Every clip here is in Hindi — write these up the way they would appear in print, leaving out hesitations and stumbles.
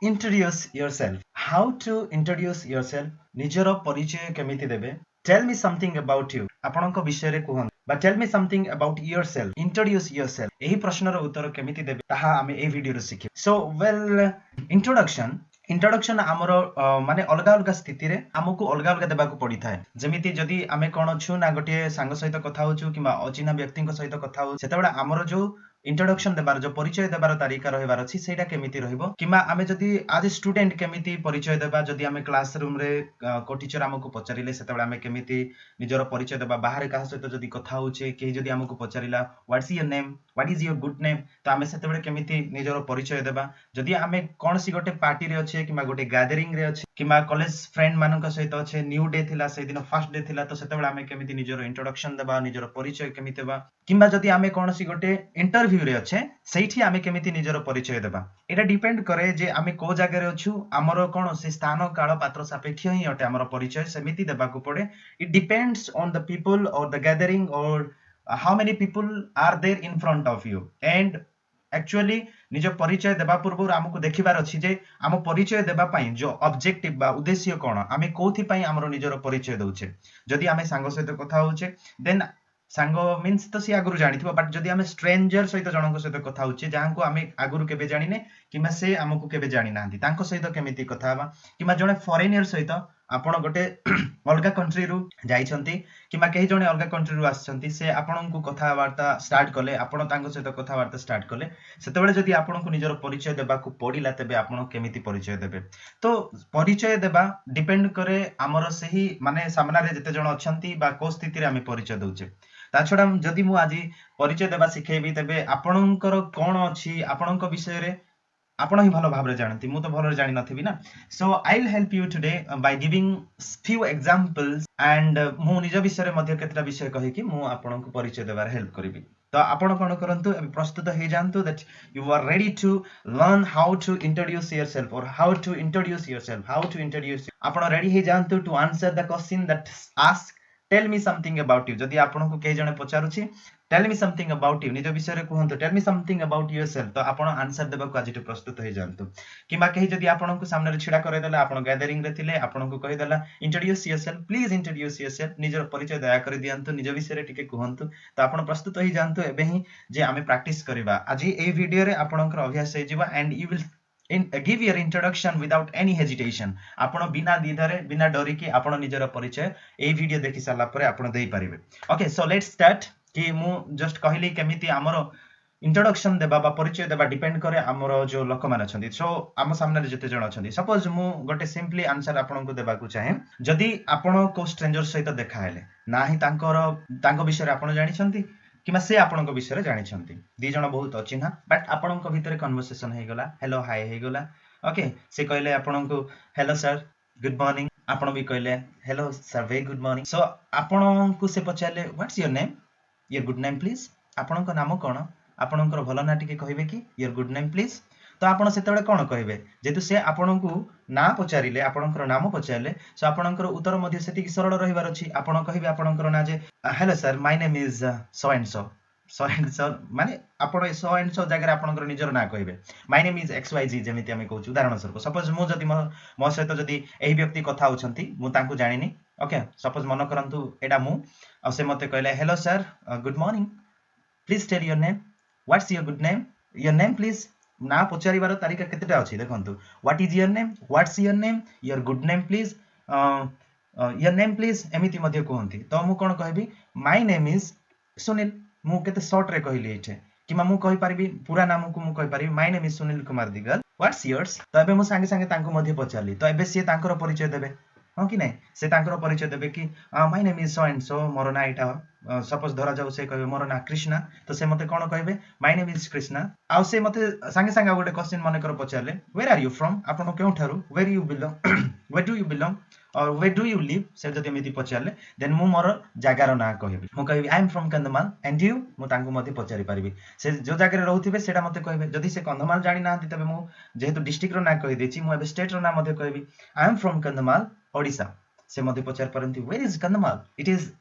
introduce yourself. How to introduce yourself? ନିଜର ପରିଚୟ କେମିତି ଦେବେ? Tell me something about you. ଆପଣଙ୍କ ବିଷୟରେ କୁହନ୍ତୁ ବା tell me something about yourself. Introduce yourself. ଏହି ପ୍ରଶ୍ନର ଉତ୍ତର କେମିତି ଦେବେ ତାହା ଆମେ ଏହି ଭିଡିଓରେ ଶିଖିବା. So well, introduction ଆମର ମାନେ ଅଲଗା ଅଲଗା ସ୍ଥିତିରେ ଆମକୁ ଅଲଗା ଅଲଗା ଦେବାକୁ ପଡିଥାଏ. ଯେମିତି ଯଦି ଆମେ କଣ ଅଛୁ ନା ଗୋଟିଏ ସାଙ୍ଗ ସହିତ କଥା ହଉଛୁ କିମ୍ବା ଅଚିହ୍ନା ବ୍ୟକ୍ତିଙ୍କ ସହିତ କଥା ହଉଛୁ ସେତେବେଳେ ଆମର ଯୋଉ इंट्रोडक्शन देबार जो परिचय देबार तारिका रहिबार अछि सेटा केमिति रहिबो किमा आमे जदि आज स्टूडेंट केमिति परिचय देबा जदि आमे क्लासरूम रे को टीचर हमकु पचारिले सेतेबेले आमे केमिति निजर परिचय देबा बाहर काहा सहित जदि कथा होचे केही जदि हमकु पचारिला what's your name what is your good name तो आमे सेतेबेले केमिति निजर परिचय देबा जदि आमे कोनसी गोटे पार्टी रे अछि किमा गोटे गैदरिंग रे अछि किमा कॉलेज फ्रेंड मानक सहित अछि न्यू डे थिला से दिन फर्स्ट डे थिला तो सेतेबेले आमे केमिति निजर इंट्रोडक्शन देबा निजर परिचय केमिति देबा किमा जदि आमे कोनसी गोटे इंटरव्यू रे अछि सेठी आमे केमिति निजर परिचय देबा एटा डिपेंड करे जे आमे को जागा रे अछु हमरो कोन से स्थान काल पात्र सापेक्ष ही अटे हमरो परिचय सेमिति देबा को पड़े it depends on the people और द गैदरिंग और how many people are there in front of you and actually निज परिचय देबा पूर्व हमको देखिबार अछि जे हम परिचय देबा पई जो ऑब्जेक्टिव बा उद्देश्य कोन आमे कोथि पई हमरो निजर परिचय दउछे जदि आमे सांग सहित कथा होछे देन सांग मीन्स तो सी आगुरु जानिथिबो बट जदि आमे स्ट्रेंजर सहित जनक सहित कथा होछे जाहां आमे आगुरु केबे जानिने किमा से हमकु केबे जानि नांती तांको सहित केमिति कथा हबा किमा जने फॉरेनियर सहित आपण गोटे अलगा कंट्री रु जाइछंती किमा केही जने अलगा कंट्री रु आछंती से आपणकु कथा वार्ता स्टार्ट कले आपण तांको सहित कथा वार्ता स्टार्ट कले सेतेबेले जदि आपणकु निजर परिचय देबा को पडिला तबे आपण केमिति परिचय देबे तो परिचय देबा डिपेंड करे हमर सही माने सामना रे जते जण अछंती बा को स्थिति रे हमें परिचय दउचे ता छडा जदि मु आज परिचय देबा सिखेबी तबे आपणकर कोन अछि आपणक विषय रे आपण ही भलो भाबरे जानती मु तो भलो जानि नथिबी ना so I will help you today by giving few examples and मु निज विषय रे मध्ये केतरा विषय कहि कि मु आपणक परिचय देबार हेल्प करबी तो आपण कोन करंतु प्रस्तुत हे जानतु that you are ready to learn how to introduce yourself और how to introduce yourself how to introduce आपण रेडी हे जानतु to answer the question that ask tell me something about you जदि आपन को के जने पचारुछि tell me something about you निज विषय रे कहंतु tell me something about yourself तो आपन आंसर देबा को आजिटु प्रस्तुत हे जानतु किमा कहि जदि आपन को सामने रे छिडा करे देला आपन गैदरिंग रे थिले आपन को कहि देला introduce yourself please introduce yourself निज परिचय दया कर दियंतु निज विषय रे टिके कहंतु तो आपन प्रस्तुत हे जानतु एबे ही जे आमे प्रैक्टिस करबा आज ए वीडियो रे आपनकर अभ्यास हे जिवा and you will give your introduction without any hesitation आपण बिना दिधरे बिना डरी कि आपण निजर परिचय ए वीडियो देखि साला परे आपण देई परिबे ओके सो लेट्स स्टार्ट कि मु जस्ट कहली केमिति हमरो इंट्रोडक्शन देबा बा परिचय देबा डिपेंड करे हमरो जो लोक मान अछंती सो हम सामने जते जण अछंती सपोज मु गोटे सिंपली आंसर आपण को देबा को चाहे जदि आपण को स्ट्रेंजर सहित देखा हेले नाही तांको विषय रे आपण जानि छंती किमा से आपन को विषय रे जानि छंती दी जण बहुत अचिन्हा बट आपन को भीतर कन्वर्सेशन हे गला हेलो हाय हे गला ओके से कहले आपन को हेलो सर गुड मॉर्निंग आपन भी कहले hello sir very good morning so आपन को से पचाले what's your name your good name please आपन को नाम कोन आपन को भलो ना टिके कहिबे कि योर गुड नेम प्लीज तो आपण सेतेबेले कोन कहबे जेतु से आपन को ना पचारिले आपन को नाम पचारिले सो आपन को उत्तर मध्ये सेति सरल रहिबार अछि आपन कहिबे आपन को ना जे hello sir my name is so and so माने आपण सो एंड सो जगह आपन को निजर ना कहिबे my name is X Y Z जेमिति हम कहू उदाहरण स्वरूप सपोज मु जदि मो सहित जदि एही व्यक्ति कथा होछंती मु तांको जानिनी ओके सपोज मन करंतु एडा मु आ से मते कहले hello sir good morning please tell your name what's your good name your name please ना पचारिबार तारिका केतेटा अछि देखंतु what is your name what's your name your good name please your name please एमिति मध्ये कहंती तो मु कोन कहबी माय नेम इज सुनील मु केते शॉर्ट रे कहली एठे किमा मु कहि परबी पूरा नाम को मु कहि परबी my name is Sunil Kumar Digal what's yours तो एबे मु संगे संगे तांको मध्ये पचारली तो एबे से तांकर परिचय देबे हां कि नै से तांकर परिचय देबे कि my name is so and so मोर ना एटा सपोज धरा जाऊ से कहबे मोर ना कृष्णा तो से मते कोन कहबे माय नेम इज कृष्णा आ से मते संगे संगे गोटे क्वेश्चन माने कर पचारले वेयर आर यू फ्रॉम आपण केउ ठारू where you belong where do you belong और वेयर डू यू लिव से जदि मेति पचारले देन मु मोर जागार ना कहबे मु कहबी I am from Kandhamal and you मु तांको मते पचारि परबी से जो जागा रे रहउथिबे सेटा मते कहबे जदि से कंधमाल जानि नांती तबे मु जेहेतु डिस्ट्रिक्ट रो ना कहि देछि मु एबे स्टेट रो ना मते कहबी I am from Kandhamal Odisha से मते पचार परंती where is Kandhamal it is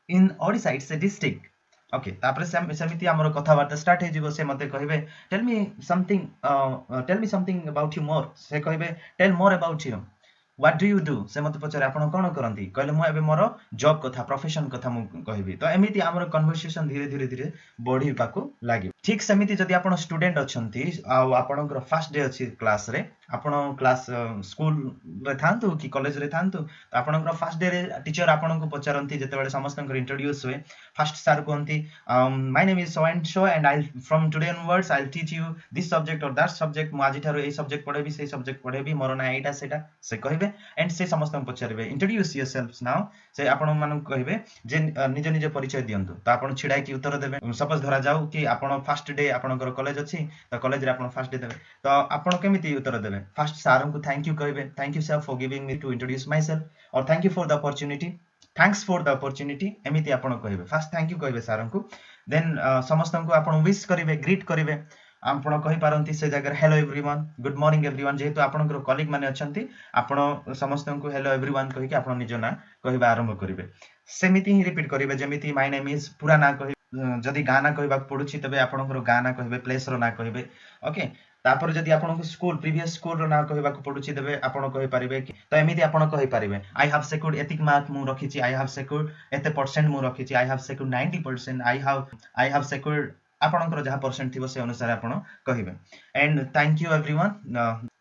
in Odisha it's a district okay तापर सेमिति हमर कथावार्ता स्टार्ट हे जिवो से मते कहबे tell me something about you more से कहबे tell more about you what do you do से मते पचारे आपण कोन करंती कहले मु एबे मोर जॉब कथा प्रोफेशन कथा मु कहबी तो एमिति हमर कन्वर्सेशन धीरे धीरे धीरे बढ़ी पाको लागि ठीक सेमिति जदि आपण स्टूडेंट अछंती आ आपणकर फर्स्ट डे अछि क्लास रे आपण क्लास स्कूल रे थांतु कि कॉलेज रे थांतु तो आपणकर फर्स्ट डे रे टीचर आपण को पचारंती जते बेले समस्तंकर इंट्रोड्यूस होए फर्स्ट सर कहंती my name is so and I from today onwards I will teach you this subject और दैट सब्जेक्ट मु आजि थारो ए सब्जेक्ट पढेबी से सब्जेक्ट पढेबी मोर ना एटा सेटा से कहबे एंड से समस्त पचारे इंट्रोड्यूस योरसेल्फ नाउ से आपण मानन कहबे जे निज निज परिचय दियंतु तो आपण छिडाई की उत्तर देबे सपोज धरा जाऊ कि आपण फर्स्ट डे आपणकर कॉलेज अछि तो कॉलेज रे आपण फर्स्ट डे देबे तो आपण केमिति उत्तर देबे फर्स्ट सर को थैंक यू कहबे thank you sir for giving me to introduce myself और thank you for the opportunity thanks for the opportunity एमिति आपण कहबे फर्स्ट थैंक यू कहबे सर को देन समस्त को आपण विश करिवे ग्रीट करिवे आपण कहि पारंती से जगह hello everyone good morning everyone जेहेतु आपनकर कलीग माने अछंती आपण समस्त को हेलो एवरीवन कहि कि आपण निज ना कहबा आरंभ करिवे सेमिति ही रिपीट करिवे जेमिति माय नेम इज पूरा ना कहि जदि गाना कहबा पडुछि तबे आपनकर गाना कहबे प्लेस रो ना कहबे ओके तापर जदि आपन स्कूल प्रीवियस स्कूल रो ना कहबा को पडुछि तबे आपन कहि परिबे तो एमिति आपन कहि परिबे आई हैव सेक्यूर्ड एथिक मार्क मु रखिछि आई हैव सेक्यूर्ड एते परसेंट मु रखिछि I have secured 90% I have secured आपनकर जहा परसेंट थिबो से अनुसार आपण कहिबे and thank you everyone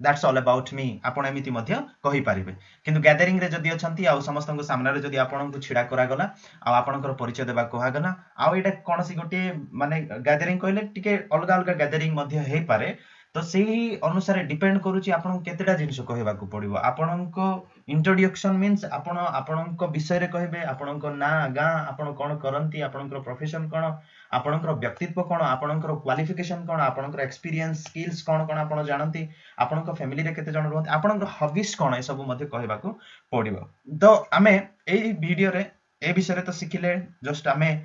that's all about me आपण एमिति मध्य कहि परिबे किंतु गैदरिंग रे जदि अछंती आ समस्त को सामने रे जदि आपण को छिडा करा गला आ आपनकर परिचय देबा कोहा गला आ एटा कोनसी गोटे माने गैदरिंग कहले टिके अलगा अलगा गैदरिंग मध्य हे पारे तो सेही अनुसार डिपेंड करूची आपण केतेटा जिंस कहबा को पड़िबो आपण को इंट्रोडक्शन मींस आपण विषय रे कहबे आपण ना गा आपण कोन करंती आपण प्रोफेशन कोन आपण व्यक्तित्व कोन आपण क्वालिफिकेशन कोन आपण एक्सपीरियंस स्किल्स कोन कोन आपण जानंती आपण फैमिली रे केते जण रहंती आपण हॉबीज कोन ए सब मध्ये कहबा को पड़िबो तो आमे एई वीडियो रे ए विषय रे तो सिखिले जस्ट आमे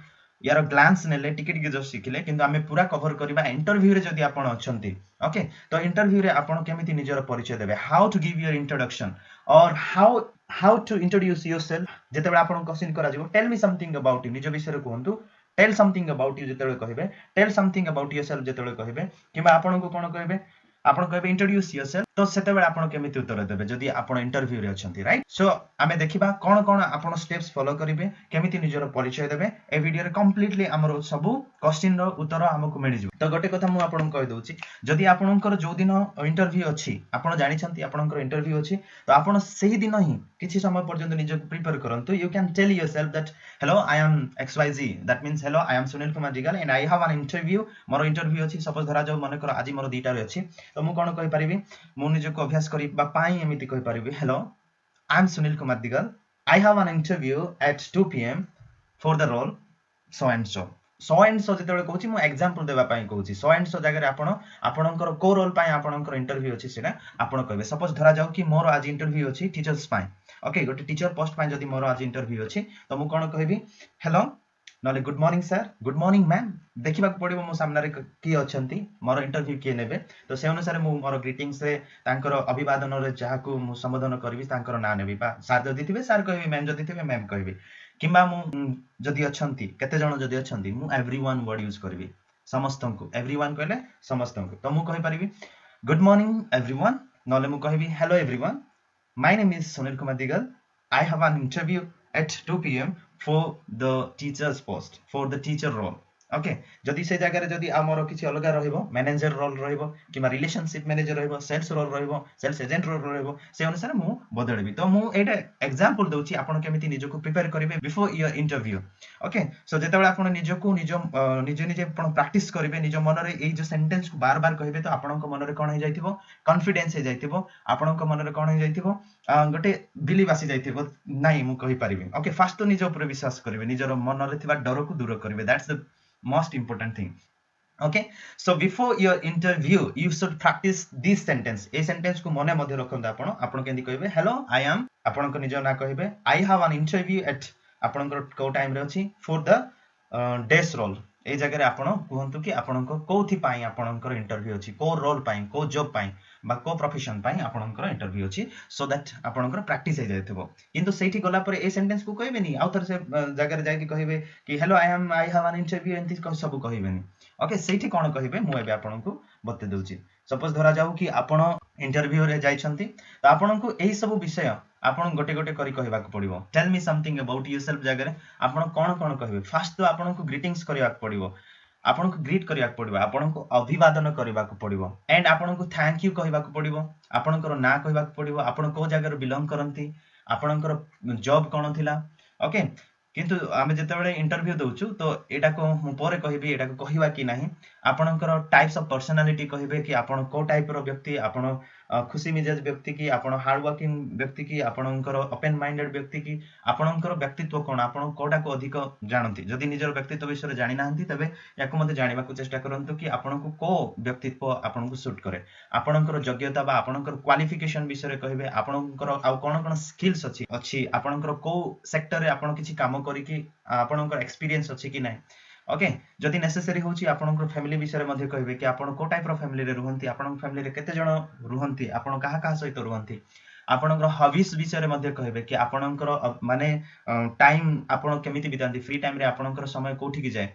यार ग्लांस नेले टिके टिके जस्ट सिखिले किंतु आमे पूरा कवर करबा इंटरव्यू रे जदी आपण अछंती ओके तो इंटरव्यू रे आपण केमिति निजर परिचय देबे how to give your introduction और हाउ टू इंट्रोड्यूस योरसेल्फ जेतेबे आपण क्वेश्चन करा जिवो tell me something about you निज विषय रे कहंतु टेल समथिंग अबाउट यू जेतेबे कहबे टेल समथिंग अबाउट योरसेल्फ जेतेबे कहबे किबा आपण को कोन कहबे आपण कहबे इंट्रोड्यूस योरसेल्फ तो सेतेबे आपण केमिति उत्तर देबे जदी आपण इंटरव्यू रे अछंती राइट सो आमे देखिबा कोन कोन आपण स्टेप्स फॉलो करिवे केमिति निजर परिचय देबे ए वीडियो रे कंप्लीटली हमर सब क्वेश्चन रो उत्तर हमकु मिलि जिवो तो गोटे कथा मु आपण कहि दोछि जदी आपणकर जो दिन इंटरव्यू अछि आपण जानि छंती आपणकर इंटरव्यू अछि तो आपण सेही दिन ही किछि समय पर्यंत निज प्रिपेयर करंतु you can tell yourself that hello I am XYZ that means hello I am Sunil Kumar Digal and I have an interview मोर इंटरव्यू अछि सपोज धरा जाऊ माने कर आज मोर दीटा रे अछि तो मु कोन कहि परिबी मु निज को अभ्यास करिबा पाई एमिति कहि परिबी hello I am Sunil Kumar Digal I have an interview at 2 PM for the role so and so जेतेबे कहूची मु एग्जांपल देबा पई कहूची सो एंड सो जगह रे आपणकर को रोल पई आपणकर इंटरव्यू अछि सेना आपण कहबे सपोज धरा जाऊ कि मोर आज इंटरव्यू अछि टीचर्स पई ओके गोटे टीचर पोस्ट पई जदी मोर आज इंटरव्यू अछि तो मु कोन कहबी हेलो नले good morning sir good morning ma'am देखिबा पड़िबो मो सामने रे की अछंती मोर इंटरव्यू के नेबे तो से अनुसार मु मोर ग्रीटिंग्स रे तांकर अभिवादन रे जहा को मु संबोधन करबी तांकर ना नेबी बा सर जदी थिबे सर कहबी मैम जदी थिबे मैम कहबी किबा मु जदी अछंती केते जण जदी अछंती मु एवरीवन वर्ड यूज करबी समस्तन को एवरीवन कहले समस्तन को तो मु कहि परिबी गुड मॉर्निंग एवरीवन नले मु कहबी hello everyone my name is Sunil Kumar Digal I have an interview at 2 PM for the teacher's post for the teacher role okay जदी से जगह रे जदी हमरो किछि अलगा रहइबो मैनेजर रोल रहइबो किबा रिलेशनशिप मैनेजर रहइबो सेल्स रोल रहइबो सेल्स एजेंट रोल रहइबो से अनुसार मु बदलबी तो मु एटा एग्जांपल दोछि आपण केमिति निजको प्रिपेयर करिवे before your interview okay so जेतेबेला आपण निजको निजे आपण प्रैक्टिस करिवे निज मन रे ए जो सेंटेंस को बार बार कहिबे तो आपणक मन रे कोन हे जाइतिबो कॉन्फिडेंस हे जाइतिबो आपणक मन रे कोन हे जाइतिबो गोटे बिलीव आसी जाइतिबो नाही मु कहि परिबे ओके फर्स्ट तो निज ऊपर विश्वास करिवे निजर मन रे थिबा डर को दूर करिवे that's the most important thing okay so before your interview you should practice this sentence a sentence को मने मध्ये रखंदा आपण केंदी कहबे hello I am आपण को निज ना कहबे I have an interview at आपण को टाइम रे अछि for the days role ए जगह आपण कहतु कि आपणको कोथि पाई आपणकर इंटरव्यू अछि को रोल पाई को जॉब पाई बा को प्रोफेशन पाई आपणकर इंटरव्यू अछि सो दैट आपणकर प्रैक्टिस हे जायथबो किंतु सेठी गला पर ए सेंटेंस को कहबेनी आउ थर से जगह जाय कि कहबे कि hello I have an interview एंती सब कहबेनी ओके सेठी कोन कहबे मु एबे आपणको बते दउची सपोज धरा जाऊ कि आपण इंटरव्यू रे जाइछंती तो आपणको एही सब विषय आपण गोटे गोटे करी कहबा को पड़िबो tell me something about yourself जगह आपण कोन कोन कहबे फर्स्ट तो आपणको ग्रीटिंग्स करिया को पड़िबो आपनको ग्रीट करिया को पड़िबो आपनको अभिवादन करिया को पड़िबो एंड आपनको थैंक यू कहबा को पड़िबो आपनकर ना कहबा को पड़िबो आपण को जगह बिलोंग करंती आपनकर जॉब कोन थिला ओके किंतु आमे जेतेबेले इंटरव्यू दउछु तो एटा को मु परे कहबी एटा को कहिबा कि नाही आपनकर टाइप्स ऑफ पर्सनालिटी कहबे कि आपण को टाइप रो व्यक्ति आपण खुशी मिजाज व्यक्ति की आपण हार्ड वर्किंग व्यक्ति की आपणकर ओपन माइंडेड व्यक्ति की आपणकर व्यक्तित्व कोन आपण कोडा को अधिक जानती जदि निजर व्यक्तित्व विषय जानि नाहंती तबे याको मते जानिबा को चेष्टा करंतु कि आपण को व्यक्तित्व आपण को सूट करे आपणकर योग्यता बा आपणकर क्वालिफिकेशन विषय कहबे आपणकर आ कोन कोन स्किल्स अछि आपणकर को सेक्टर रे आपण किछि काम करी कि आपणकर एक्सपीरियंस अछि कि नै ओके जदि नेसेसरी होची आपणकर फैमिली विषय मध्ये कहबे कि आपण को टाइप रो फैमिली रे रहंती आपण फैमिली रे केते जण रहंती आपण काहा काहा सहित रहंती आपणकर हॉबीज विषय मध्ये कहबे कि आपणकर माने टाइम आपण केमिति बितांती फ्री टाइम रे आपणकर समय कोठी कि जाय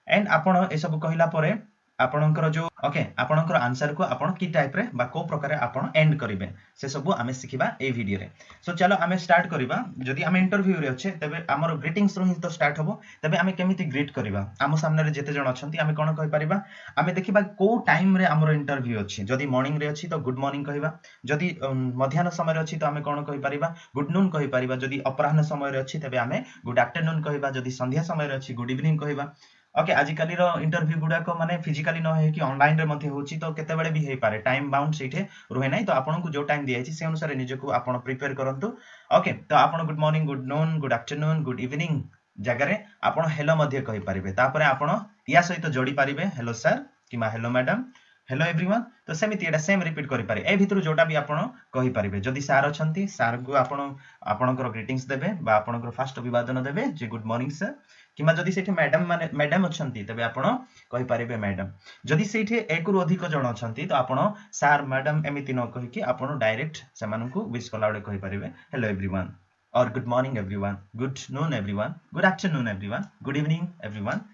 एंड आपण ए सब कहिला परे आपणकर जो ओके आपणकर आंसर को आपण की टाइप रे बा को प्रकार आपण एंड करिवे से सब आमे सिखिबा ए वीडियो रे सो चलो आमे स्टार्ट करिबा जदि आमे इंटरव्यू रे अच्छे तबे हमर ग्रीटिंग्स रो ही तो स्टार्ट हबो तबे आमे केमिति ग्रीट करिबा आम सामने रे जेते जण अछंती आमे कोन कहि परिबा आमे देखिबा को टाइम रे हमर इंटरव्यू अछि जदि मॉर्निंग रे अछि तो गुड मॉर्निंग कहिबा जदि मध्याह्न समय रे अछि तो आमे कोन कहि परिबा गुड नून कहि परिबा जदि अपराह्न समय रे अछि तबे आमे गुड आफ्टरनून कहिबा जदि संध्या समय रे अछि गुड इवनिंग कहिबा ओके आजिकाली रो इंटरव्यू गुडा को माने फिजिकली न है कि ऑनलाइन रे मध्ये होची तो केते बेले भी हे पारे टाइम बाउंड सेठे रुहे नै तो आपन को जो टाइम दिया छि से अनुसार निजे को आपन प्रिपेयर करंतु ओके तो आपन good morning good noon good afternoon good evening जगह रे आपन हेलो मध्ये कहि परिबे तापरे आपन या सहित जोडी परिबे हेलो सर किमा हेलो मैडम हेलो एवरीवन तो सेमिति एटा सेम रिपीट करि पारे ए भितरु जोटा भी आपन कहि परिबे जदि सर अछंती सर को आपन आपनकर ग्रीटिंग्स देबे बा आपनकर फर्स्ट अभिवादन देबे जे गुड मॉर्निंग सर किमा जदि सेठी मैडम माने मैडम अछंती तबे आपण कहि परिबे मैडम जदि सेठी एक रु अधिक जण अछंती तो आपण सर मैडम एमिति न कहि कि आपण डायरेक्ट सेमानन को विश कलाडे कहि परिबे हेलो एवरीवन और good morning everyone good noon everyone good afternoon everyone good evening everyone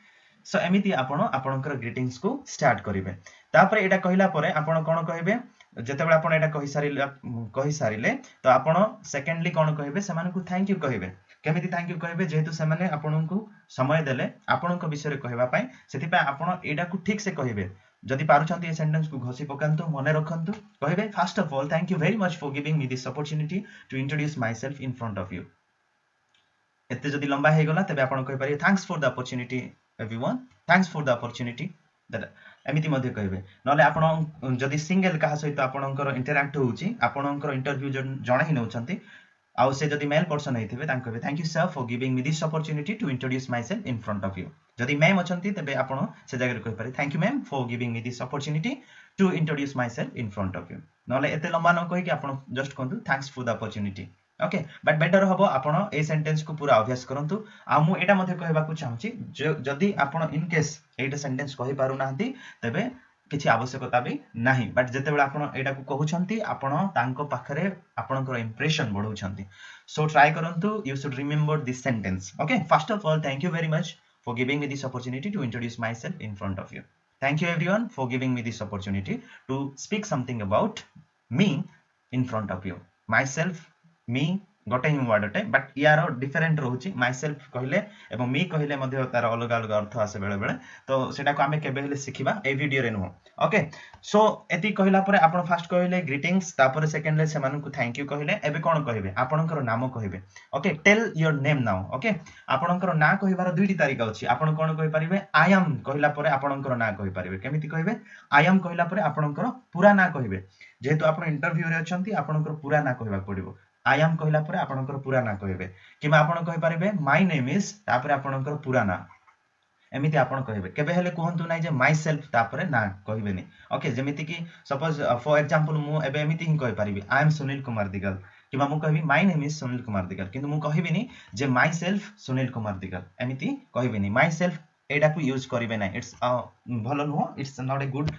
so एमिति आपण आपणकर ग्रीटिंग्स को स्टार्ट करिवे तापर एटा कहिला परे आपण कोन कहिबे जेतेबेला आपण एटा कहि सारिले तो आपण सेकेंडली कोन कहिबे सेमान को थैंक यू कहिबे केमिति थैंक यू कहिबे जेहेतु से माने आपनकु समय देले आपनक विषय रे कहबा पई सेति पय आपण एडा को ठीक से कहिबे जदि पारुछंती ए सेंटेंस को घोषि पकांतु मने रखंतु कहिबे first of all thank you very much for giving me this opportunity to introduce myself in front of you एते जदि लंबा हे गला तबे आपण कहि पारे thanks for the opportunity everyone thanks for the opportunity that एमिति मध्ये कहिबे नले आपण जदि सिंगल कहा सहित आपणकर इंटरैक्ट होउची आपणकर इंटरव्यू जण ही नउछंती आउ से जदि मेल पर्सन हेथिबे तां कहबे thank you sir for giving me this opportunity to introduce myself in front of you जदि मैम अछंती तबे आपण से जगह कहि पारे thank you ma'am for giving me this opportunity to introduce myself in front of you नले एते लंबा न कहि कि आपण जस्ट कहंतु thanks for the opportunity okay but better हबो आपण ए सेंटेंस को पूरा अभ्यास करंतु आ मु एटा मध्ये कहबा को चाहूची जदि आपण इन केस एटा सेंटेंस कहि पारु नाहंती तबे किछि आवश्यकता भी नाही बट जते बेला आपण एटा को कहउछंती आपण तांको पाखरे आपणकर इंप्रेशन बढ़उछंती सो ट्राई करंतु you should remember this sentence okay first of all thank you very much for giving me this opportunity to introduce myself in front of you thank you everyone for giving me this opportunity to speak something about me in front of you myself मी गोटे ही वर्ड अटे बट यार डिफरेंट रहउची माय सेल्फ कहले एवं मी कहले मध्ये तार अलग अलग अर्थ आसे बेले बेले तो सेटा को हमें केबे हेले सिखिबा ए वीडियो रे नो ओके सो एति कहला परे आपण फर्स्ट कहले ग्रीटिंग्स तापर सेकंड ले सेमान को थैंक यू कहले एबे कोन कहबे आपनकर नाम कहबे okay tell your name now okay आपनकर ना कहिबार दुईटी तारिका अछि आपण कोन कहि परिबे आई एम कहला परे आपनकर ना कहि परिबे केमिति कहबे आई एम कहला परे आपनकर पूरा ना कहबे जेहेतु आपण इंटरव्यू रे अछंती आपनकर पूरा ना कहबा पड़िबो आई एम कहला परे आपनकर पूरा ना कहबे किबा आपण कहि परिबे माय नेम इज तापरे आपनकर पूरा ना एमिति आपण कहबे केबे हेले कहंतु नै जे माय सेल्फ तापरे ना कहबेनी ओके जेमिति कि सपोज फॉर एग्जांपल मु एबे एमिति ही कहि परिबे आई एम सुनील कुमार दिगल किबा मु कहबी my name is Sunil Kumar Digal किंतु मु कहबिनी जे माय सेल्फ सुनील कुमार दिगल एमिति कहबिनी माय सेल्फ एटा को यूज करिवे ना इट्स भलो नुह it's not a good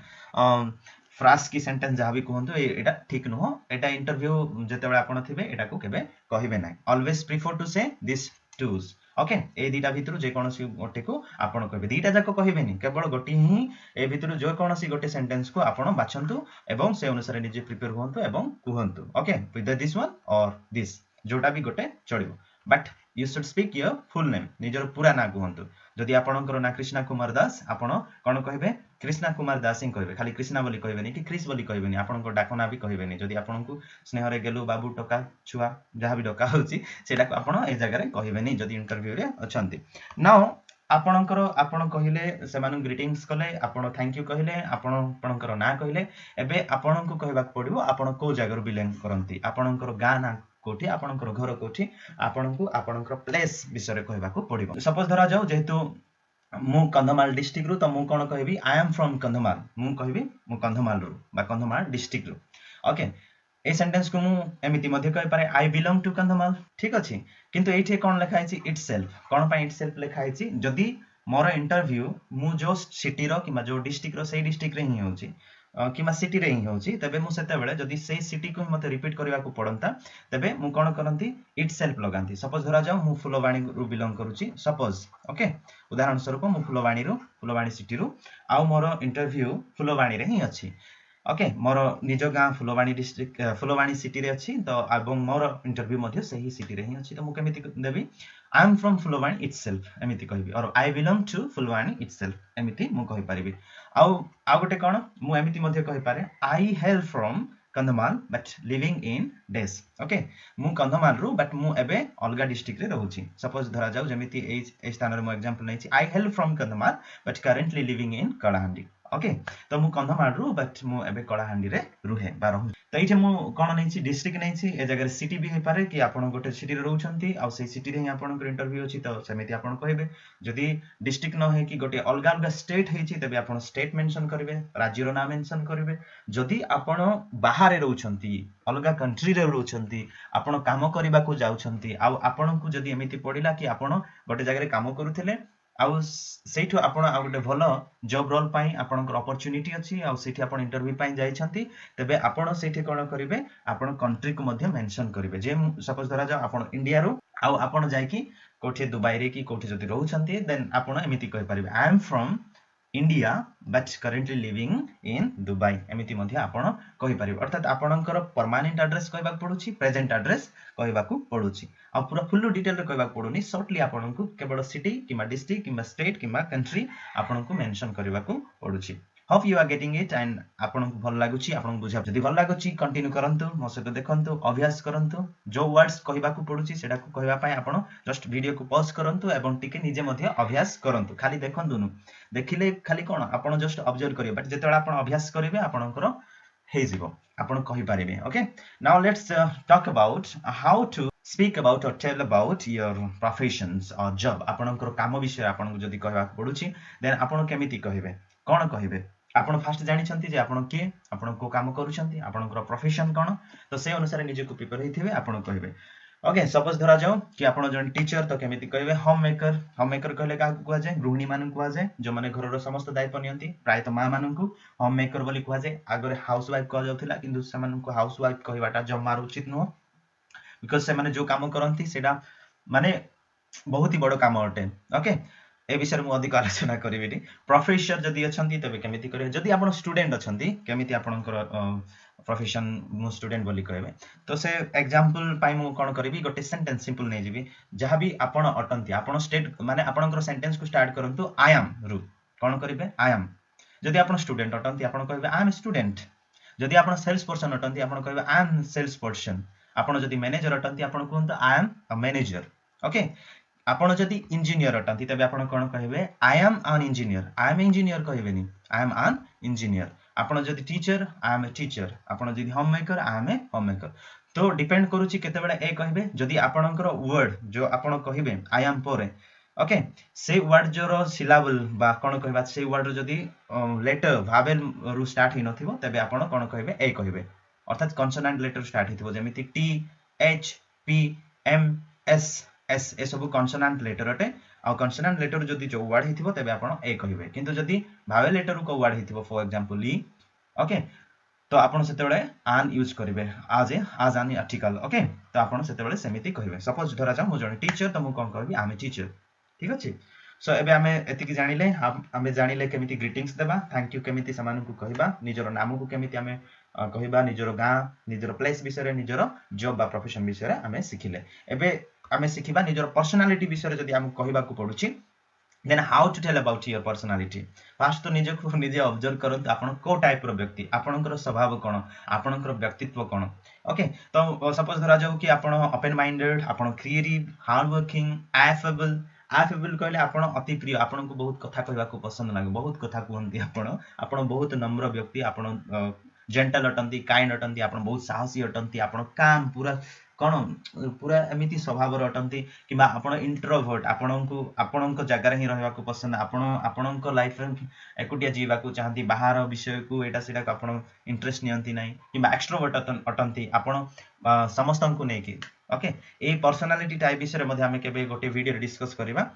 phrase की सेंटेंस जहाँ भी कहतु एटा ठीक नुह एटा इंटरव्यू जते बेला आपण थिबे एटा को केबे कहिबे ना ऑलवेज प्रिफर टू से दिस टूज ओके ए दीटा भितर जे कोनोसी गोटे को आपण कहबे दीटा जाक कहबेनी केवल गोटी ही ए भितर जो कोनोसी गोटे सेंटेंस को आपण बाछंतु एवं से अनुसार निजे प्रिपेयर होंतु एवं कहंतु okay with this one or this जोटा भी गोटे चलिबो but you should speak your full name निजर पूरा ना कहंतु जदि आपणकर ना कृष्णा कुमार दास आपण कोन कहबे कृष्णा कुमार दास ही कहबे खाली कृष्णा बोली कहबेनी कि क्रिस बोली कहबेनी आपणकर डाकना भी कहबेनी जदि आपणकु स्नेह रे गेलु बाबू टका छुआ जहाँ भी डका होची सेटा को आपण ए जगह रे कहबेनी जदि इंटरव्यू रे अछंती नाउ आपणकर आपण कहिले सेमानु ग्रीटिंग्स कले आपण थैंक यू कहिले आपणकर ना कहिले एबे आपणकु कहबाक पड़िबो आपण को जगह बिलोंग करंती आपणकर गां ना कोठी आपणकर घर कोठी आपणकु आपणकर प्लेस विषय कहबाक पड़िबो सपोज धरा जाऊ जेहेतु मु कंधमाल डिस्ट्रिक्ट रु तो मु कोन कहबी आई एम फ्रॉम कंधमाल मु कहबी मु कंधमाल रु बा कंधमाल डिस्ट्रिक्ट रु ओके ए सेंटेंस को मु एमिति मध्ये कहि पारे आई बिलोंग टू कंधमाल ठीक अछि किंतु एठे कोन लिखा आछि इटसेल्फ कोन पय इटसेल्फ लिखा आछि जदी मोर इंटरव्यू मु जो सिटी रो किमा जो डिस्ट्रिक्ट रो सेही डिस्ट्रिक्ट रे ही होछि किमा सिटी रे ही होछि तबे मु सेते बेले जदी सेही सिटी को मते रिपीट करबा को पड़ंता तबे मु कोन करंती इटसेल्फ लगांती सपोज धरा जाऊ मु फुलवाणी रु बिलोंग करूची सपोज ओके उदाहरण स्वरूप मु फुलवाणी सिटी रु आ मोर इंटरव्यू फुलवाणी रे ही अछि ओके मोर निज गां फुलवाणी डिस्ट्रिक्ट फुलवाणी सिटी रे अछि तो एवं मोर इंटरव्यू मध्ये सही सिटी रे ही अछि तो मु केमिति देबी I am from Phulbani itself एमिति कहबी or I belong to Phulbani itself एमिति मु कहि परिबी आ गोटे कोन मु एमिति मध्ये कहि पारे I hail from Kandhamal but living in this okay मु कंधमाल रु बट मु एबे अलगा डिस्ट्रिक्ट रे रहउची सपोज धरा जाऊ जेमिति ए स्थान रे मु एग्जांपल नैछि I hail from Kandhamal but currently living in Kalahandi okay तो मु कंधमाल रु बट मु एबे कलाहांडी रे रुहे बा रहु तो एठे मु कोन नैछि डिस्ट्रिक्ट नैछि ए जगह सिटी भी हे पारे कि आपण गोटे सिटी रे रहउछंती आ से सिटी रे ही आपण इंटरव्यू अछि तो सेमिति आपण कहबे जदी डिस्ट्रिक्ट न हे कि गोटे अलगा अलगा स्टेट हेछि तबे आपण स्टेट मेंशन करबे राज्य रो नाम मेंशन करबे जदी आपण बाहर रे रहउछंती अलगा कंट्री रे रहउछंती आपण काम करबा को जाउछंती आ आपण को जदी एमिति पडिला कि आपण गोटे जगह रे काम करूथिले आउ सेठो आपण आ गोटे भलो जॉब रोल पाई आपनकर अपॉर्चुनिटी अछि आ सेठी आपण इंटरव्यू पाई जाई छंती तबे आपण सेठी कोन करिवे आपण कंट्री को मध्ये मेंशन करिवे जे सपोज धरा जा आपण इंडिया रो आ आपण जाई कि कोठी दुबई रे कि कोठी जदी रहउ छंती देन आपण एमिति कहि परिवे I am from India but currently living in Dubai एमिति मध्ये आपण कहि परिवे अर्थात आपणकर परमानेंट एड्रेस कहबा पडुची प्रेजेंट एड्रेस कहबा को पडुची आ पूरा फुल डिटेल रे कहबा पडुनी शॉर्टली आपणको केवल सिटी किमा डिस्ट्रिक्ट किमा स्टेट किमा कंट्री आपणको मेंशन करबा को पडुची hope you are getting it and आपणको भल लागुची आपणको बुझा जदी भल लागुची कंटिन्यू करंतु मो सहित देखंतु अभ्यास करंतु जो वर्ड्स कहबा को पडुची सेडा को कहबा पय आपण जस्ट वीडियो को पॉज करंतु एवं टिके निजे मध्ये अभ्यास करंतु खाली देखंतु नु देखिले खाली कोन आपण जस्ट ऑब्जर्व करिवे बट जेतेला आपण अभ्यास करिवे आपणकर हे जीवो आपण कहि पारिबे okay now let's talk about how to speak about or tell about your professions or job आपणकर काम विषय आपणको जदी कहबा पडुची देन आपण केमिति कहिबे कोन कहिबे आपण फास्ट जानि छंती जे आपण के आपण को काम करू छंती आपणकर प्रोफेशन कोन तो से अनुसार निजे को प्रिपेयर हेथिबे आपण कहिबे ओके सपोज धरा जाऊ कि आपण जन टीचर तो केमिति कहबे होम मेकर कहले का कुआ जाय गृहिणी मान कुआ जाय जो माने घर रो समस्त दायित्व नियंती प्राय तो मां मानन को होम मेकर बोली कुआ जाय आगरे हाउस वाइफ कह जाउथिला किंतु से मानन को हाउस वाइफ कहबाटा जम्मा उचित न बिकॉज़ से माने जो काम करंती सेडा माने बहुत ही बड़ काम अटे ओके ए विषय मु अधिक आलोचना करिवेटी प्रोफेसर जदी अछंती तबे केमिति करे जदी आपण स्टूडेंट अछंती केमिति आपणकर प्रोफेशन मु स्टूडेंट बोली कहबे तो से एग्जांपल पाई मु कोन करबी गोटे सेंटेंस सिंपल नै जिवि जहां भी आपण अटंती आपण स्टेट माने आपणकर सेंटेंस को स्टार्ट करंतु आई एम रु कोन करिवे आई एम जदी आपण स्टूडेंट अटंती आपण कहबे आई एम स्टूडेंट जदी आपण सेल्स पर्सन अटंती आपण कहबे आई एम सेल्स पर्सन आपण जदी मैनेजर अटंती आपण कहंतु I am a manager okay आपण जदी इंजीनियर अटंती तबे आपण कोन कहबे I am an engineer I am engineer कहबेनी आई एम एन इंजीनियर आपण जदी teacher I am a teacher आपण जदी home maker I am a home maker तो डिपेंड करूची केते बेला ए कहबे जदी आपणकर वर्ड जो आपण कहबे आई एम पोरे ओके से वर्ड जो रो सिलाबल बा कोन कहबा से वर्ड जदी लेटर भावेल रु स्टार्ट हि नथिबो तबे आपण कोन कहबे ए कहबे अर्थात कॉन्सोनेंट लेटर स्टार्ट हिथिबो जेमिति T H P M S S ए सब कॉन्सोनेंट लेटर अटे आ कन्सोनेंट लेटर जदि जो वर्ड हिथिबो तबे आपण ए कहिबे किंतु जदि भावेल लेटर को वर्ड हिथिबो फॉर एग्जांपल ई ओके तो आपण सेतेबेले आन यूज करिवे आज आन आर्टिकल ओके तो आपण सेतेबेले सेमिति कहिबे सपोज धरा जा मु जण टीचर तो मु कोन कहबी आम टीचर ठीक अछि सो एबे आमे एतिकी जानिले आमे जानिले केमिति ग्रीटिंग्स देबा थैंक यू केमिति समान को कहिबा निजरो नाम को केमिति आमे कहिबा निजरो गां निजरो प्लेस विषय निजरो जॉब बा प्रोफेशन विषय आमे सिखिले एबे आमे सिखिबा निजरो पर्सनालिटी विषय जदि आम कहिबा को पडुची then how to tell about your personality first तो निजे को निजे ऑब्जर्व करंतु आपण को टाइप रो व्यक्ति आपणकर स्वभाव कोन आपणकर व्यक्तित्व कोन ओके तो सपोज धरा जाऊ कि आपण ओपन माइंडेड आपण क्रिएटिव हार्ड वर्किंग एफेबल कहले आपण अति प्रिय आपण को बहुत कथा कहबा को पसंद लागे बहुत कथा कहंती आपण बहुत नम्र व्यक्ति आपण जेंटल अटंती काइंड अटंती आपण बहुत साहसी अटंती आपण काम कौन पूरा एमती स्वभाव अटंती कि आपण इंट्रोवर्ट आपणको जगार ही रहबा को पसंद आपणको लाइफ रे एकुटिया जीवा को चाहती बाहर विषय को एटा सेटा को आपण इंटरेस्ट नियंती नाही कि एक्सट्रोवर्ट अटंती आपण समस्तन को नै कि ओके ए पर्सनालिटी टाइप विषय मध्ये हम केबे गोटे वीडियो रे डिस्कस करबा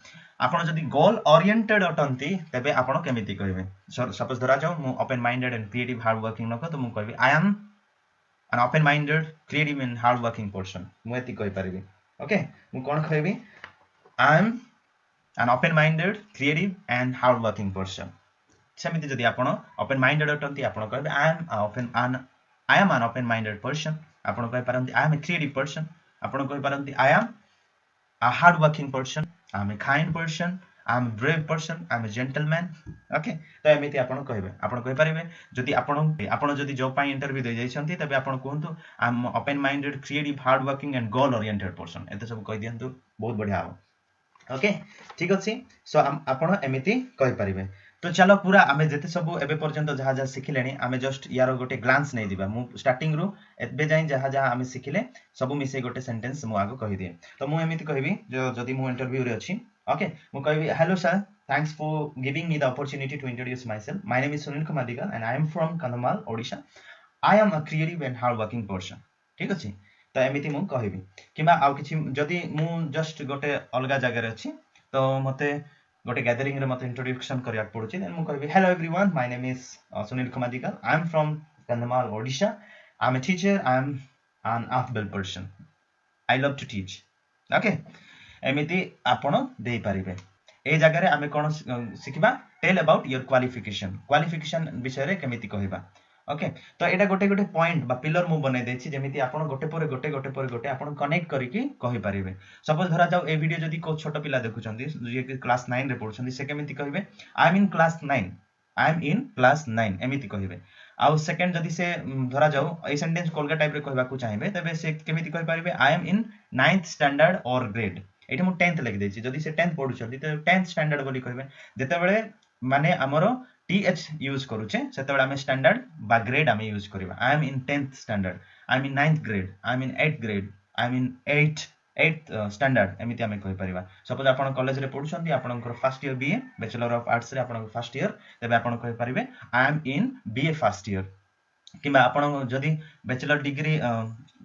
आपण जदी गोल ओरिएंटेड अटंती तबे आपण केमिति कहबे सपोज धरा जाऊ मु open minded and creative hard working नको तो मु कहबी I M an open minded creative and hard working person मु एति कहि परिबी ओके मु कोन कहबी I am an open minded creative and hard working person सेमिति जदि आपण ओपन माइंडेड अटंती आपण कहबे I am an open minded person आपण कहि पारंती I am a creative person आपण कहि पारंती I am a hard working person I am a kind person I am a brave person I am a gentleman okay तो एमिति आपण कहबे आपण कहि परिबे जदि आपण जदि जॉब पई इंटरव्यू दे जाइछंती तबे आपण कहंतु I am open minded creative hard working and goal oriented person एते सब कहि दियंतु बहुत बढ़िया हो ओके ठीक अछि सो आपण एमिति कहि परिबे तो चलो पूरा आमे जेते सब एबे पर्यंत जहा जहा सिखिलेनी आमे जस्ट यार गोटे ग्लांस नै दिबा मु स्टार्टिंग रु एबे जाई जहा जहा आमे सिखिले सब मिसे गोटे सेंटेंस मु आगो कहि दिए तो मु एमिति कहबी जदि मु इंटरव्यू रे अछि ओके मु कहबी hello sir thanks for giving me the opportunity to introduce myself my name is Sunil Kumar Digal and I am from Kandhamal Odisha I am a creative and hard working person ठीक अछि तो एमिति मु कहबी किबा आ किछि जदि मु जस्ट गोटे अलगा जगह रे अछि तो मते गोटे गैदरिंग रे मते इंट्रोडक्शन करिया पड़ुछि देन मु कहबी hello everyone my name is Sunil Kumar Digal I am from Kandhamal Odisha I am a teacher I am an affable person I love to teach okay एमिति आपण देई परिबे ए जगह रे आमे कोन सिखबा टेल अबाउट योर क्वालिफिकेशन विषय रे केमिति कहबा ओके तो एटा गोटे गोटे पॉइंट बा पिलर मु बनै देछि जेमिति आपण गोटे पर गोटे आपण कनेक्ट करिकि कहि परिबे सपोज धरा जाऊ ए वीडियो जदी को छोटो पिला देखुचंदी जे क्लास 9 रे पढुचंदी से केमिति कहबे आई एम इन क्लास 9 एमिति कहबे आउ सेकंड जदी से धरा जाऊ ए सेंटेंस कोलगा टाइप रे कहबा को चाहेबे तबे से केमिति कहि परिबे I am in 9th standard or grade एठी मु 10th लिख देछि जदी से 10th पढुचंदी त 10th स्टैंडर्ड बोली कहबे जेते बेले माने हमरो th यूज करूचे सेते बेले हम स्टैंडर्ड बा ग्रेड हम यूज करबा I am in 10th standard I am in 9th grade I am in 8th grade I am in 8th standard एमिति हम कहि परिबा सपोज आपण कॉलेज रे पढुचंदी आपनकर first year BA bachelor of arts रे आपन फर्स्ट ईयर तबे आपण कहि परिबे I am in BA first year किबा आपण जदी बैचलर डिग्री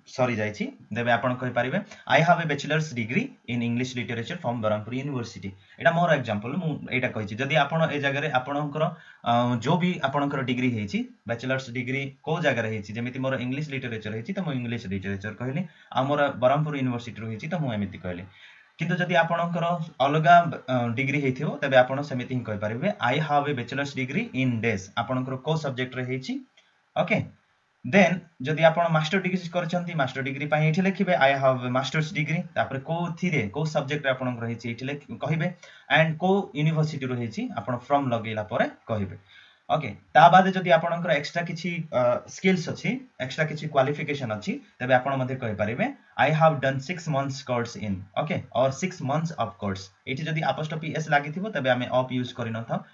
सॉरी जाइछि देबे आपण कहि परिबे I have a bachelor's degree in English literature from Berhampur university एटा मोर एग्जांपल मु एटा कहिछि जदी आपण ए जगह रे आपणकर जो भी आपणकर डिग्री हेछि बैचलर्स डिग्री को जगह रे हेछि जेमिति मोर इंग्लिश लिटरेचर हेछि त मु इंग्लिश लिटरेचर कहली आ मोर बरहमपुर यूनिवर्सिटी रो हेछि त मु एमिति कहली किंतु जदी आपणकर अलगा डिग्री हेथियो तबे आपण सेमिति ही कहि परिबे I have a bachelor's degree in this आपणकर को सब्जेक्ट रे हेछि ओके देन जदि आपण मास्टर डिग्री करछंती मास्टर डिग्री पई एठी लिखिबे आई हैव मास्टर्स डिग्री तापर को थिरे को सब्जेक्ट रे आपण रहिछि एठी कहिबे एंड को यूनिवर्सिटी रहिछि आपण फ्रॉम लगेला परे कहिबे ओके ता बाद जदि आपणकर एक्स्ट्रा किछि स्किल्स अछि एक्स्ट्रा किछि क्वालिफिकेशन अछि तबे आपण मध्ये कहि परिबे I have done 6 months course in okay or 6 months of course एठी जदि अपोस्ट्रोफी एस लागिथिबो तबे हमें ऑफ यूज करिन था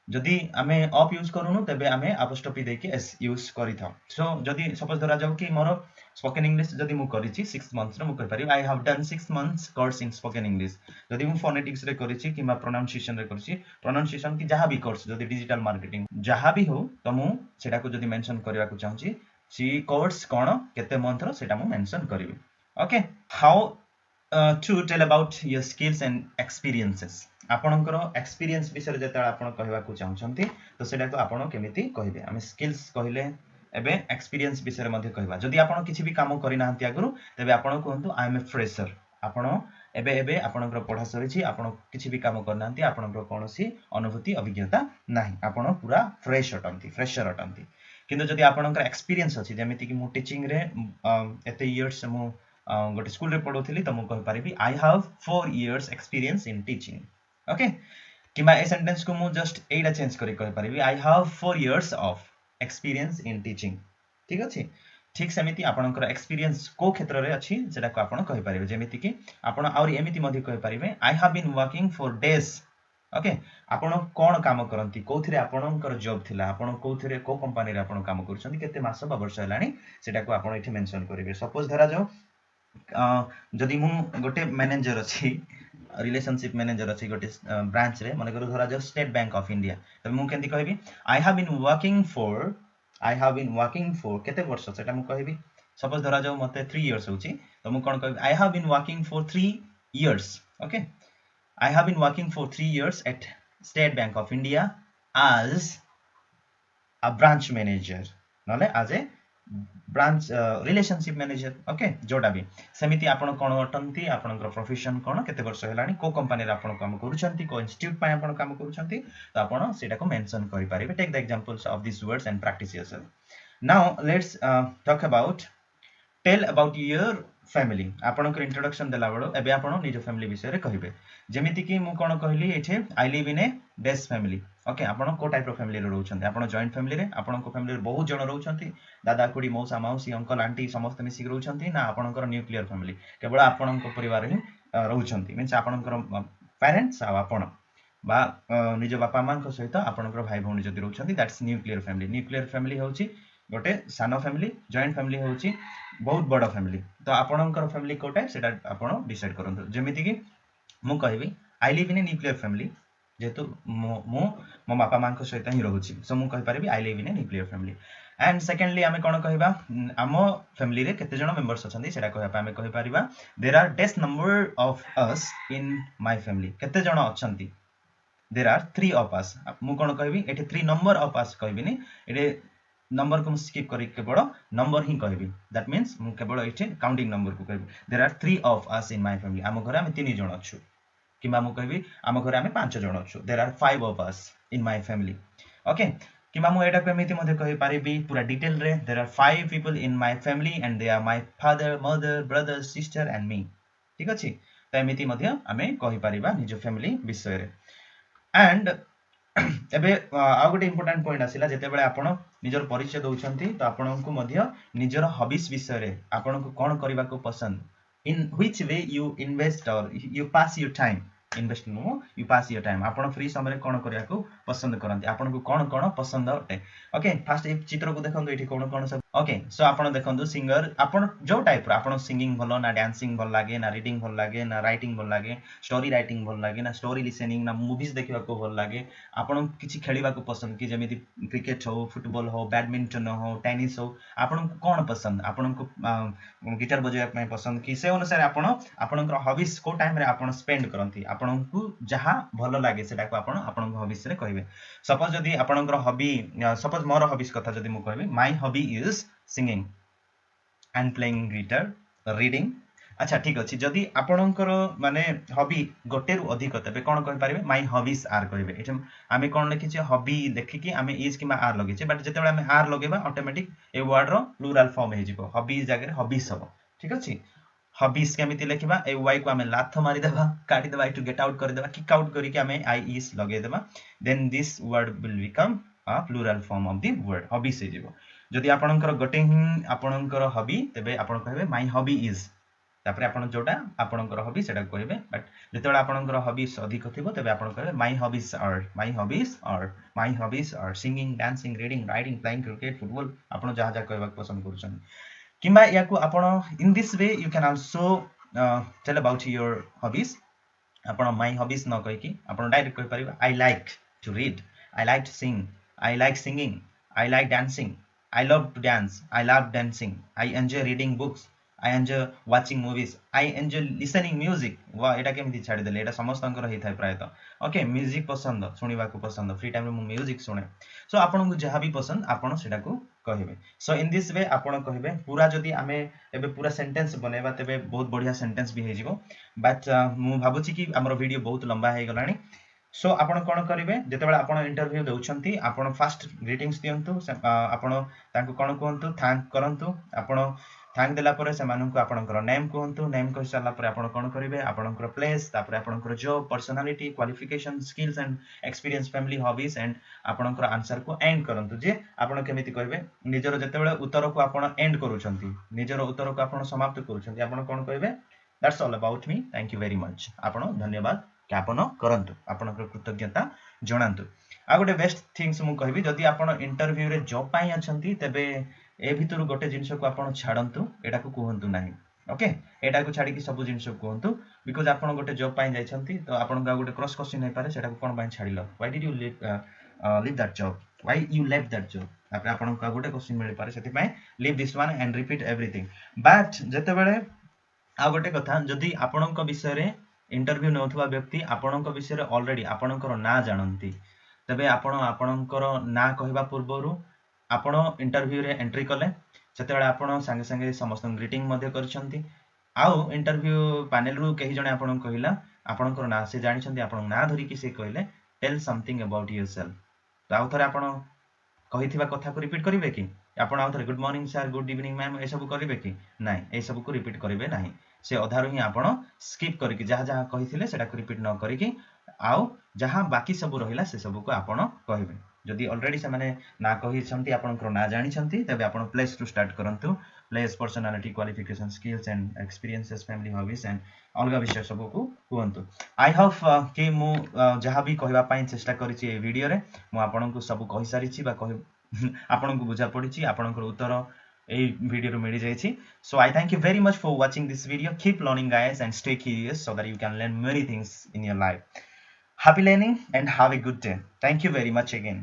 जदि आमे ऑफ यूज करूनु तबे आमे अपोस्ट्रोफी देके एस यूज करिथौ सो जदि सपोज धरा जाऊ कि मोर स्पोकन इंग्लिश जदि मु करिछि 6 months रे मु कहि पारि आई have done 6 months course in spoken English जदि मु फोनेटिक्स रे करिछि किबा प्रोनाउंसिएशन रे करिछि प्रोनाउंसिएशन की जहां भी कोर्स जदि डिजिटल मार्केटिंग जहां भी हो त मु सेटा को जदि मेंशन करबा को चाहूछि सी कोर्स कोन केते मंथ रो सेटा मु मेंशन करिवि okay how to tell about your skills and experiences. ଆପଣଙ୍କର ଏକ୍ସପିରିଏନ୍ସ ବିଷୟରେ ଯେତେବେଳେ ଆପଣ କହିବାକୁ ଚାହୁଁଛନ୍ତି ତ ସେଟାକୁ ଆପଣ କେମିତି କହିବେ? ଆମେ ସ୍କିଲ୍ସ କହିଲେ ଏବେ ଏକ୍ସପିରିଏନ୍ସ ବିଷୟରେ ମଧ୍ୟ କହିବା। ଯଦି ଆପଣ କିଛି ବି କାମ କରିନାହାନ୍ତି ଆଗରୁ ତେବେ ଆପଣ କୁହନ୍ତୁ ଆଇ ଏମ୍ ଏ ଫ୍ରେଶର। ଆପଣ ଏବେ ଏବେ ଆପଣଙ୍କର ପଢ଼ା ସରିଛି, ଆପଣ କିଛି ବି କାମ କରିନାହାନ୍ତି, ଆପଣଙ୍କର କୌଣସି ଅନୁଭୂତି ଅଭିଜ୍ଞତା ନାହିଁ, ଆପଣ ପୁରା ଫ୍ରେଶର ଅଟନ୍ତି। କିନ୍ତୁ ଯଦି ଆପଣଙ୍କର ଏକ୍ସପିରିଏନ୍ସ ଅଛି, ଯେମିତିକି ମୁଁ ଟିଚିଂରେ ଏତେ ଇୟର୍ସ ମୁଁ ଗୋଟେ ସ୍କୁଲରେ ପଢ଼ୁଥିଲି ତ ମୁଁ କହିପାରିବି I have 4 years experience in teaching। Okay, କିମ୍ବା ଏ ସେଣ୍ଟେନ୍ସକୁ ମୁଁ ଜଷ୍ଟ ଏଇଟା ଚେଞ୍ଜ କରି କହିପାରିବି I have 4 years of experience in teaching। ଠିକ୍ ଅଛି। ଠିକ୍ ସେମିତି ଆପଣଙ୍କର ଏକ୍ସପିରିଏନ୍ସ କୋଉ କ୍ଷେତ୍ରରେ ଅଛି ସେଟାକୁ ଆପଣ କହିପାରିବେ। ଯେମିତିକି ଆପଣ ଆହୁରି ଏମିତି ମଧ୍ୟ କହିପାରିବେ I have been working for days. Okay, ଆପଣ କ'ଣ କାମ କରନ୍ତି, କୋଉଥିରେ ଆପଣଙ୍କର ଜବ୍ ଥିଲା, ଆପଣ କୋଉଥିରେ କୋଉ କମ୍ପାନୀରେ ଆପଣ କାମ କରୁଛନ୍ତି, କେତେ ମାସ ବା ବର୍ଷ ହେଲାଣି ସେଟାକୁ ଆପଣ ଏଠି ମେନସନ୍ କରିବେ। ସପୋଜ ଧରାଯାଉ ଯଦି ମୁଁ ଗୋଟେ ମ୍ୟାନେଜର ଅଛି, ରିଲେସନशिप मैनेजर अच्छी गोटे ब्रांच रे मन कर धरा जाओ स्टेट बैंक ऑफ इंडिया, तब मु केंती कहबी I have been working for केते वर्ष सेटा मु कहबी। सपोज धरा जाओ मते 3 इयर्स होची तो मु कोन कहबी I have been working for 3 years. Okay, I have been working for 3 years at State Bank of India as a branch manager नले as a branch relationship manager। Okay, जोटा भी सेमिति आपण कोन अटंती, आपनकर प्रोफेशन कोन, केते वर्ष हेलानी, को कंपनी रे आपण काम करूछंती, को इंस्टीट्यूट पय आपण काम करूछंती, तो आपण सेटा को मेंशन करि पारिबे। Take the examples of this words and practice yourself. Now let's talk about tell about your family. आपनकर इंट्रोडक्शन देला बडो एबे आपण निज फैमिली विषय रे कहिबे। जेमिति कि मु कोन कहली एठे I live in a this family. Okay, आपण को टाइप रो फैमिली रे रहउछन्ते, आपण जॉइंट फैमिली रे, आपण को फैमिली रे बहुत जण रहउछन्ती, दादा खुडी मौसा मौसी अंकल आंटी समस्त मिसी रहउछन्ती ना, आपणकर न्यूक्लियर फैमिली केवल आपणको परिवार हि रहउछन्ती, मींस आपणकर पेरेंट्स आ आपण बा निज बापा मां को सहित आपणकर भाई भौणी जदि रहउछन्ती, that's nuclear family. Nuclear family होउची गोटे सानो फैमिली, जॉइंट फैमिली होउची बहुत बड़ फैमिली। तो आपणकर फैमिली कोटा सेटा आपण डिसाइड करंतु। जेमिति कि मु कहबी आई live in a nuclear family, जेहेतु मो बापा मां सहित ही रहूची, सो मु कहि परिबी I live in a nuclear family. And secondly आमे कोन कहबा आम फैमिली रे केते जण मेंबर्स अछंती सेटा कहबा आमे कहि परिबा there are this number of us in my family. केते जण अछंती, देयर आर 3 ऑफ अस। मु कोन कहबी एठी 3 नंबर ऑफ अस कहबिनी, एठी नंबर को स्किप करी केवल नंबर ही कहबी। दैट मींस मु केवल एठी काउंटिंग नंबर को कहबी there are 3 of us in my family. आम घरे आमे 3 जण अछु, किंबा मु कहबी आम घरे आमे 5 जण अछु, there are 5 of us in my family. Okay, किंबा मु एटा केमिति मध्ये कहि पारिबी पूरा डिटेल रे there are 5 people in my family and they are my father mother brother sister and me. ठीक अछि, त एमिति मध्ये आमे कहि पारिबा निज फैमिली विषय रे। एंड एबे आ गोटे इंपोर्टेंट पॉइंट आसिला, जेते बेले आपण निजर परिचय दउछंती तो आपनको मध्ये निजर हॉबीज विषय रे आपनको कोन करबा को पसंद, in which way you invest or you pass your time, invest no you pass your time, आपण फ्री समय रे कोन करबा को पसंद करंती, आपनको कोन कोन पसंद अटे। ओके, फास्ट ए चित्र को देखंतु एठी कोन कोन सब। ओके, सो आपण देखंतु सिंगर, आपण जो टाइप रो आपण सिंगिंग भलो ना, डांसिंग भल लागे ना, रीडिंग भल लागे ना, राइटिंग भल लागे, स्टोरी राइटिंग भल लागे ना, स्टोरी लिसनिंग ना, मूवीज देखिबा को भल लागे, आपण किछि खेलिबा को पसंद कि जेमिति क्रिकेट हो, फुटबॉल हो, बैडमिंटन हो, टेनिस हो, आपण कोन पसंद, आपण को गिटार बजाय में पसंद कि से अनुसार आपण आपणकर हॉबीज को टाइम रे आपण स्पेंड करंती, आपण को जहा भलो लागे सेटा को आपण आपन हॉबीज रे कहबे। सपोज जदी आपणकर हॉबी, सपोज मोर हॉबीज कथा जदी मु कहबी my hobby is singing and playing guitar, reading. अच्छा ठीक अछि, जदी आपणकर माने हॉबी गोटे रु अधिक तबे कोन कहि पारिबे माय हॉबीज आर कहबे। एठम आमे कोन लिखि छै हॉबी देखि कि आमे इज किमा आर लगे छै, बट जेतेबे आमे आर लगेबा ऑटोमेटिक ए वर्ड रो प्लूरल फॉर्म हे जिवो, हॉबीज जगह हॉबीज हो। ठीक अछि, हॉबीज केमिति लिखिबा, ए वाई को आमे लाथ मारी देबा, काटी देबा, टू गेट आउट कर देबा, किक आउट करी कि आमे आई इज लगे देबा, then this word will become a plural form of the word hobbies हे जिवो। जदि आपणकर गोटे ही आपणकर हॉबी तेबे आपण कहबे माय हॉबी इज, तापर आपण जोटा आपणकर हॉबी सेटा कहबे। बट जेतेबेला आपणकर हॉबीज अधिक थिबो तेबे आपण कहबे my hobbies are, my hobbies are, my hobbies are singing dancing reading writing playing cricket football, आपण जहा जहा कहबा पसंद करूछन। किंबा याकू आपण in this way you can also tell about your hobbies. आपण माय हॉबीज न कहि कि आपण डायरेक्ट कहि परिबा I like to read, I like to sing, I like singing, I like dancing, I love to dance, I love dancing, I enjoy reading books, I enjoy watching movies, I enjoy listening music। वा एटा केमती छाड़ी देले, एटा समस्तंकर हेइ थाए प्रायत। ओके, म्यूजिक पसंद, सुनिबा को पसंद, फ्री टाइम रे मु म्यूजिक सुने। सो आपन को जहां भी पसंद आपन सेटा को कहबे। सो इन दिस वे आपन कहबे पूरा जदी आमे एबे पूरा सेंटेंस बनेबा तेबे बहुत बढ़िया सेंटेंस भी हे जिवो। बट मु भाबुची कि हमर वीडियो बहुत लंबा हे गलानी। सो आपण कोन करिवे, जेतेबेला आपण इंटरव्यू दउछंती आपण फास्ट ग्रीटिंग्स दियंतु, आपण तांको कोन कहंतु, थैंक करंतु। आपण थैंक देला परे सेमानंको आपणकर नेम कहंतु, नेम कहि सारला परे आपण कोन करिवे, आपणकर प्लेस, तापरे आपणकर job, personality, qualification, skills and experience, family, hobbies and आपणकर आंसर को एंड करंतु। जे आपण केमिति कहबे, निजरो जेतेबेला उत्तर को आपण एंड करूछंती, निजरो उत्तर को आपण समाप्त करूछंती, आपण कोन कहबे, that's all about me, thank you very much. आपण धन्यवाद ज्ञापन करंतु, आपणकर कृतज्ञता जणांतु। आ गोटे बेस्ट थिंग्स मु कहबी, जदि आपण इंटरव्यू रे जॉब पाई अछंती तेबे ए भितरु गोटे जिनिस को आपण छाडंतु, एटा को कहंतु नाही। ओके, एटा को छाडी कि सब जिनिस को कहंतु, बिकॉज़ आपण गोटे जॉब पाई जाइछंती तो आपण का गोटे क्रॉस क्वेश्चन हे पारे, सेटा को कोन पाई छाडिलो, why did you leave that job, why you left that job, तापर आपण का गोटे क्वेश्चन मिले पारे, सेति पाई leave this one and repeat everything. But जेते बेले आ गोटे कथा, जदि आपणक विषय रे इंटरव्यू नउथवा व्यक्ति आपणक विषय रे ऑलरेडी आपणकर ना जानंती, तबे आपण आपणकर ना कहबा पूर्वरु आपण इंटरव्यू रे एंट्री कले, सेतेबेले आपण संगे संगे समस्त ग्रीटिंग मध्ये करछंती। आउ इंटरव्यू पैनल रु कहि जणे आपण कहिला आपणकर ना से जानिछंती, आपण ना धरि कि से कहले टेल समथिंग अबाउट योरसेल्फ। तो आउ थरे आपण कहिथिबा कथा को रिपीट करिवे कि, आपण आउ थरे good morning sir, good evening ma'am ए सब करिवे कि नाही, ए सब को रिपीट करिवे नाही। से अधारु ही आपण स्किप करिकि जहा जहा कहिथिले सेटा को रिपीट न करिकि आउ जहा बाकी सब रहिला से सब को आपण कहिबे। जदि ऑलरेडी से माने ना कहि छंती, आपनकर ना जानि छंती, तबे आपण प्लेस टू स्टार्ट करंतु। Place, personality, qualification, skills and experiences, family, hobbies and अलगा विषय सब को कहंतु। आई होप कि मु जहा भी कहबा पई चेष्टा करिछि ए वीडियो रे, मु आपन को सब कहि सारिछि बा कहि आपन को बुझा पड़िछि, आपनकर उत्तर ए वीडियो रो मिलि जाइछि। So I thank you very much for watching this video. Keep learning guys and stay curious so that you can learn many things in your life. Happy learning and have a good day. Thank you very much again.